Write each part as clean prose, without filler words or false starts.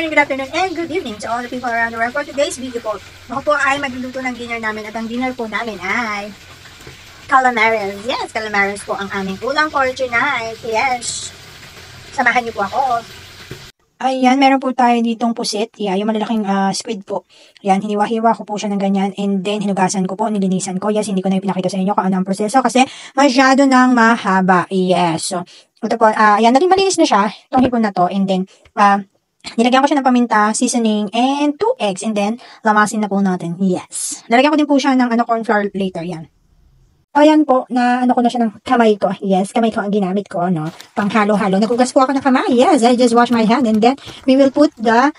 morning, good afternoon, and good evening to all the people around the world. For today's video po, ako po ay magluluto ng dinner namin at ang dinner po namin ay calamares. Yes, calamares po ang aming ulam for tonight. Yes. Samahan niyo po ako. Ayan, meron po tayo ditong pusit. Yeah, yung malalaking squid po. Ayan, hiniwa-hiwa ko po siya ng ganyan and then hinugasan ko po, nilinisan ko. Yes, hindi ko na ipinakita sa inyo kung ano ang proseso kasi masyado nang mahaba. Yes. So, ito po, ayan, naging malinis na siya, itong hipon na to, and then, nilagyan ko siya ng paminta, seasoning, and 2 eggs, and then, lamasin na po natin. Yes. Nalagyan ko din po siya ng corn flour later, yan. Ayan po, na ko na siya ng kamay ko. Yes, kamay ko ang ginamit ko, no? Pang halo-halo. Nagugas po ako ng kamay. Yes, I just wash my hand, and then, we will put the,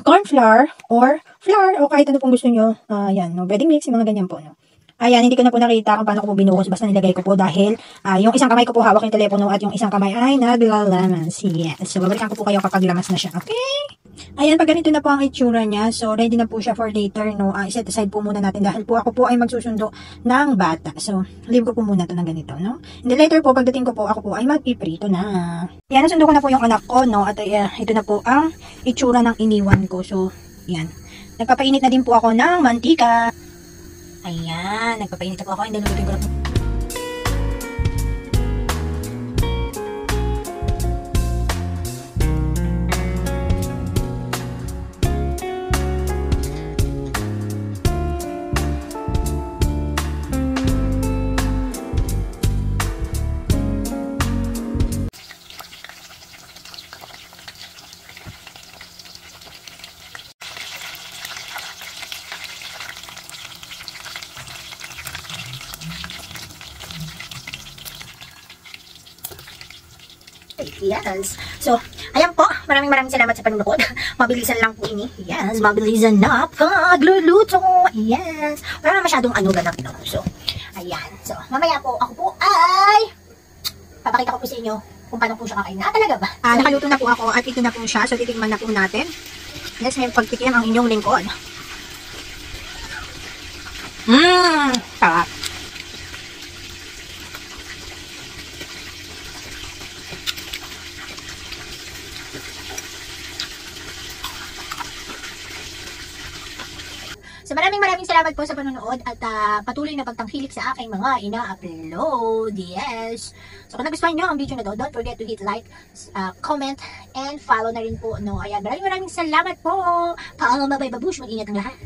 corn flour, or flour, o kahit ano pong gusto nyo. Yan, no? Breading mix, yung mga ganyan po, no? Ayan, hindi ko na po nakita kung paano ko po binuhos. Basta nilagay ko po dahil yung isang kamay ko po hawak yung telepono at yung isang kamay ay naglalamas. Yes. So, babalikan ko po kayo kapag lamas na siya. Okay? Ayan, pag ganito na po ang itsura niya. So, ready na po siya for later. No? Set aside po muna natin dahil po ako po ay magsusundo ng bata. So, leave ko po muna to ng ganito. No? And then later po, pagdating ko po, ako po ay magpiprito na. Ayan, nasundo ko na po yung anak ko. No? At ito na po ang itsura ng iniwan ko. So, yan. Nagpapainit na din po ako ng mantika. Ayan, nagpapainit na po ako. And then, lulutuin ko na po. Yes. So, ayan po. Maraming salamat sa panunood. Mabilisan lang po ini. Yes, mabilisan na pagluluto. Yes. Wala na masyadong ganap, no? So, ayan. So, mamaya po, ako po ay papakita ko po sa inyo kung paano po siya kakain. Talaga ba? Nakaluto na po ako at ito na po siya. So, titigman na po natin. Yes, may pagtikim ang inyong lingkod. Sarap. So maraming salamat po sa panonood at patuloy na pagtangkilik sa aking mga ina-upload. Yes. So kung nagustuhan nyo ang video na to, don't forget to hit like, comment, and follow na rin po. No? Ayan, maraming salamat po. Paalam, bye-bye, babush. Mag-ingat ang lahat.